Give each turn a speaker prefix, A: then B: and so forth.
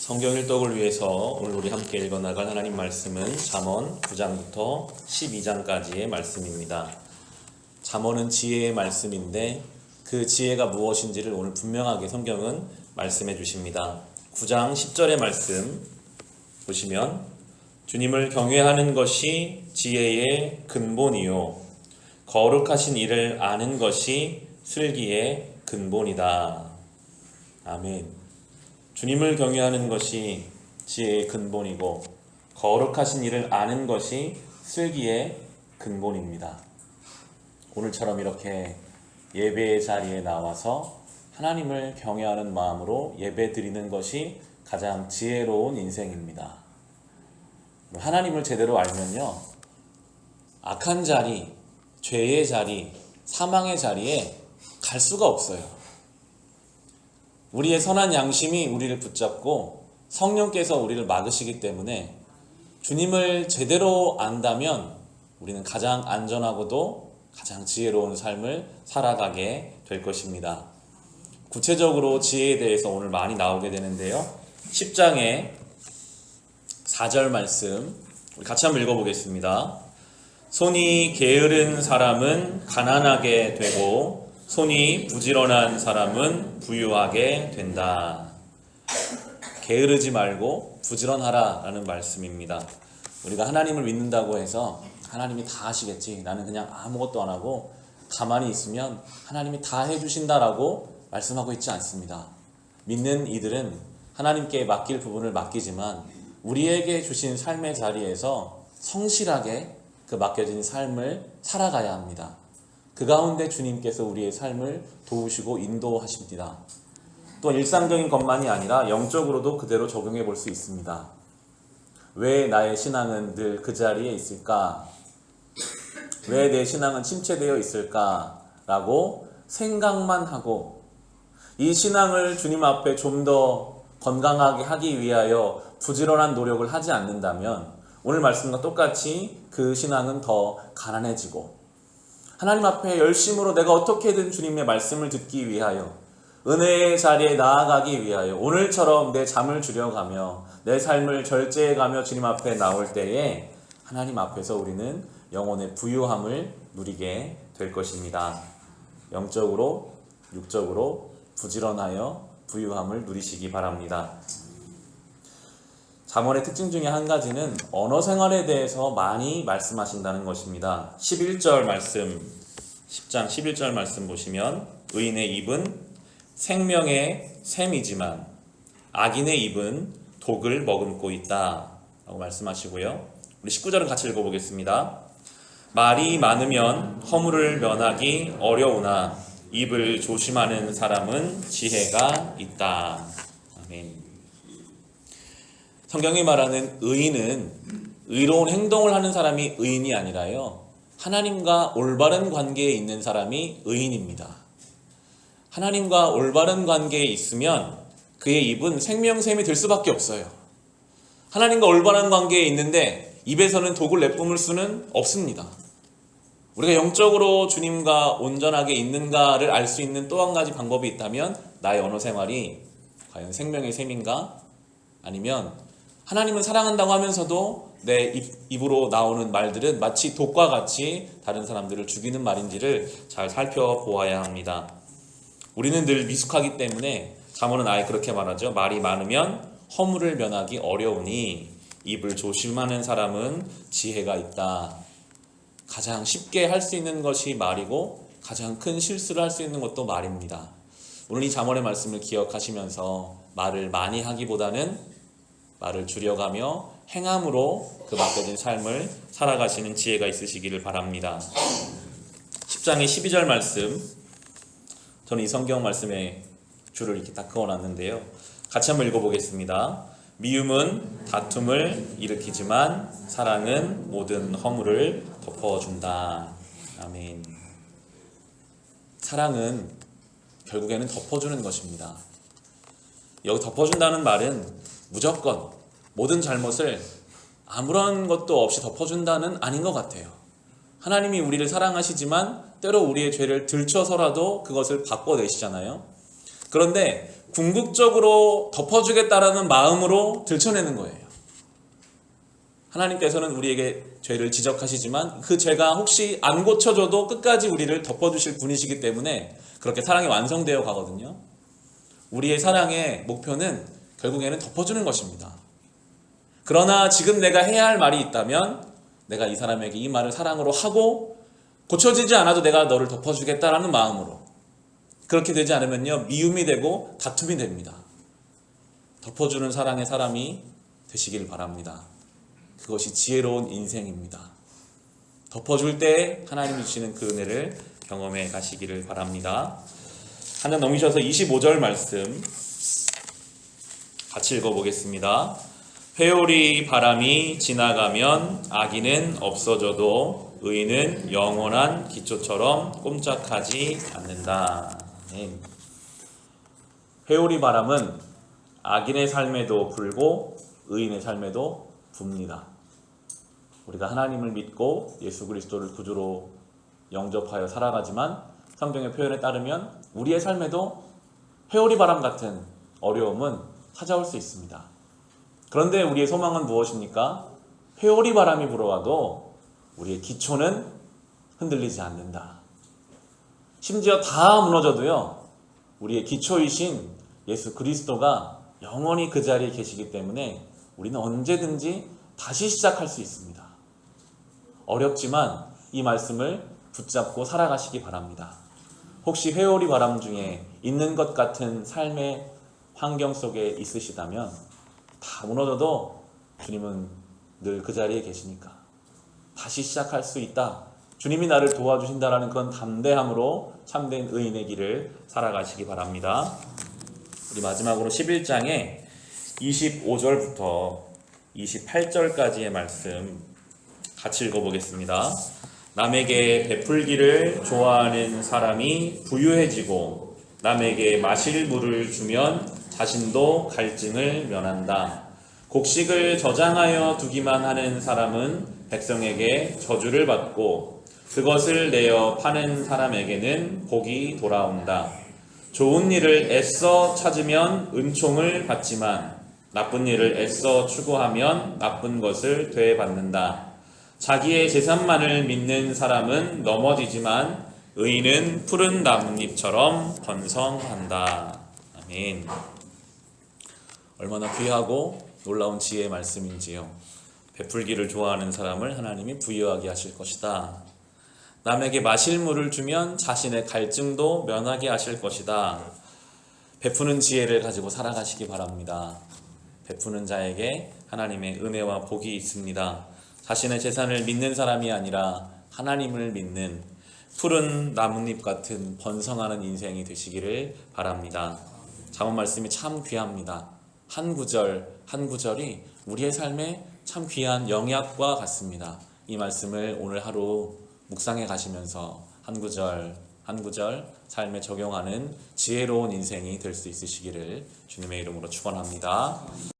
A: 성경 일독을 위해서 오늘 우리 함께 읽어나갈 하나님 말씀은 잠언 9장부터 12장까지의 말씀입니다. 잠언은 지혜의 말씀인데 그 지혜가 무엇인지를 오늘 분명하게 성경은 말씀해 주십니다. 9장 10절의 말씀 보시면 주님을 경외하는 것이 지혜의 근본이요 거룩하신 이를 아는 것이 슬기의 근본이다. 아멘. 주님을 경외하는 것이 지혜의 근본이고 거룩하신 이를 아는 것이 슬기의 근본입니다. 오늘처럼 이렇게 예배의 자리에 나와서 하나님을 경외하는 마음으로 예배 드리는 것이 가장 지혜로운 인생입니다. 하나님을 제대로 알면요, 악한 자리, 죄의 자리, 사망의 자리에 갈 수가 없어요. 우리의 선한 양심이 우리를 붙잡고 성령께서 우리를 막으시기 때문에 주님을 제대로 안다면 우리는 가장 안전하고도 가장 지혜로운 삶을 살아가게 될 것입니다. 구체적으로 지혜에 대해서 오늘 많이 나오게 되는데요. 10장의 4절 말씀 우리 같이 한번 읽어보겠습니다. 손이 게으른 사람은 가난하게 되고 손이 부지런한 사람은 부유하게 된다. 게으르지 말고 부지런하라 라는 말씀입니다. 우리가 하나님을 믿는다고 해서 하나님이 다 하시겠지, 나는 그냥 아무것도 안 하고 가만히 있으면 하나님이 다 해주신다라고 말씀하고 있지 않습니다. 믿는 이들은 하나님께 맡길 부분을 맡기지만 우리에게 주신 삶의 자리에서 성실하게 그 맡겨진 삶을 살아가야 합니다. 그 가운데 주님께서 우리의 삶을 도우시고 인도하십니다. 또 일상적인 것만이 아니라 영적으로도 그대로 적용해 볼 수 있습니다. 왜 나의 신앙은 늘 그 자리에 있을까? 왜 내 신앙은 침체되어 있을까? 라고 생각만 하고 이 신앙을 주님 앞에 좀 더 건강하게 하기 위하여 부지런한 노력을 하지 않는다면 오늘 말씀과 똑같이 그 신앙은 더 가난해지고 하나님 앞에 열심으로 내가 어떻게든 주님의 말씀을 듣기 위하여 은혜의 자리에 나아가기 위하여 오늘처럼 내 잠을 줄여가며 내 삶을 절제해가며 주님 앞에 나올 때에 하나님 앞에서 우리는 영혼의 부유함을 누리게 될 것입니다. 영적으로 육적으로 부지런하여 부유함을 누리시기 바랍니다. 잠언의 특징 중에 한 가지는 언어 생활에 대해서 많이 말씀하신다는 것입니다. 11절 말씀, 10장 11절 말씀 보시면 의인의 입은 생명의 샘이지만 악인의 입은 독을 머금고 있다 라고 말씀하시고요. 우리 19절은 같이 읽어보겠습니다. 말이 많으면 허물을 면하기 어려우나 입을 조심하는 사람은 지혜가 있다. 아멘. 성경이 말하는 의인은 의로운 행동을 하는 사람이 의인이 아니라요, 하나님과 올바른 관계에 있는 사람이 의인입니다. 하나님과 올바른 관계에 있으면 그의 입은 생명샘이 될 수밖에 없어요. 하나님과 올바른 관계에 있는데 입에서는 독을 내뿜을 수는 없습니다. 우리가 영적으로 주님과 온전하게 있는가를 알 수 있는 또 한 가지 방법이 있다면 나의 언어 생활이 과연 생명의 샘인가? 아니면 하나님을 사랑한다고 하면서도 내 입으로 나오는 말들은 마치 독과 같이 다른 사람들을 죽이는 말인지를 잘 살펴보아야 합니다. 우리는 늘 미숙하기 때문에 잠언은 아예 그렇게 말하죠. 말이 많으면 허물을 면하기 어려우니 입을 조심하는 사람은 지혜가 있다. 가장 쉽게 할 수 있는 것이 말이고 가장 큰 실수를 할 수 있는 것도 말입니다. 오늘 이 잠언의 말씀을 기억하시면서 말을 많이 하기보다는 말을 줄여가며 행함으로 그 맡겨진 삶을 살아가시는 지혜가 있으시기를 바랍니다. 10장의 12절 말씀, 저는 이 성경 말씀에 줄을 이렇게 딱 그어놨는데요. 같이 한번 읽어보겠습니다. 미움은 다툼을 일으키지만 사랑은 모든 허물을 덮어준다. 아멘. 사랑은 결국에는 덮어주는 것입니다. 여기 덮어준다는 말은 무조건 모든 잘못을 아무런 것도 없이 덮어준다는 아닌 것 같아요. 하나님이 우리를 사랑하시지만 때로 우리의 죄를 들춰서라도 그것을 바꿔내시잖아요. 그런데 궁극적으로 덮어주겠다라는 마음으로 들춰내는 거예요. 하나님께서는 우리에게 죄를 지적하시지만 그 죄가 혹시 안 고쳐져도 끝까지 우리를 덮어주실 분이시기 때문에 그렇게 사랑이 완성되어 가거든요. 우리의 사랑의 목표는 결국에는 덮어주는 것입니다. 그러나 지금 내가 해야 할 말이 있다면 내가 이 사람에게 이 말을 사랑으로 하고 고쳐지지 않아도 내가 너를 덮어주겠다라는 마음으로, 그렇게 되지 않으면요 미움이 되고 다툼이 됩니다. 덮어주는 사랑의 사람이 되시길 바랍니다. 그것이 지혜로운 인생입니다. 덮어줄 때 하나님이 주시는 그 은혜를 경험해 가시기를 바랍니다. 한 장 넘기셔서 25절 말씀 같이 읽어보겠습니다. 회오리 바람이 지나가면 악인은 없어져도 의인은 영원한 기초처럼 꼼짝하지 않는다. 회오리 바람은 악인의 삶에도 불고 의인의 삶에도 붑니다. 우리가 하나님을 믿고 예수 그리스도를 구주로 영접하여 살아가지만 성경의 표현에 따르면 우리의 삶에도 회오리 바람 같은 어려움은 찾아올 수 있습니다. 그런데 우리의 소망은 무엇입니까? 회오리 바람이 불어와도 우리의 기초는 흔들리지 않는다. 심지어 다 무너져도요, 우리의 기초이신 예수 그리스도가 영원히 그 자리에 계시기 때문에 우리는 언제든지 다시 시작할 수 있습니다. 어렵지만 이 말씀을 붙잡고 살아가시기 바랍니다. 혹시 회오리 바람 중에 있는 것 같은 삶의 환경 속에 있으시다면 다 무너져도 주님은 늘 그 자리에 계시니까 다시 시작할 수 있다. 주님이 나를 도와주신다라는 그런 담대함으로 참된 의인의 길을 살아가시기 바랍니다. 우리 마지막으로 11장에 25절부터 28절까지의 말씀 같이 읽어보겠습니다. 남에게 베풀기를 좋아하는 사람이 부유해지고 남에게 마실 물을 주면 자신도 갈증을 면한다. 곡식을 저장하여 두기만 하는 사람은 백성에게 저주를 받고 그것을 내어 파는 사람에게는 복이 돌아온다. 좋은 일을 애써 찾으면 은총을 받지만 나쁜 일을 애써 추구하면 나쁜 것을 되받는다. 자기의 재산만을 믿는 사람은 넘어지지만 의인은 푸른 나뭇잎처럼 번성한다. 아멘. 얼마나 귀하고 놀라운 지혜의 말씀인지요. 베풀기를 좋아하는 사람을 하나님이 부유하게 하실 것이다. 남에게 마실 물을 주면 자신의 갈증도 면하게 하실 것이다. 베푸는 지혜를 가지고 살아가시기 바랍니다. 베푸는 자에게 하나님의 은혜와 복이 있습니다. 자신의 재산을 믿는 사람이 아니라 하나님을 믿는 푸른 나뭇잎 같은 번성하는 인생이 되시기를 바랍니다. 잠언 말씀이 참 귀합니다. 한 구절 한 구절이 우리의 삶에 참 귀한 영약과 같습니다. 이 말씀을 오늘 하루 묵상해 가시면서 한 구절 한 구절 삶에 적용하는 지혜로운 인생이 될 수 있으시기를 주님의 이름으로 축원합니다.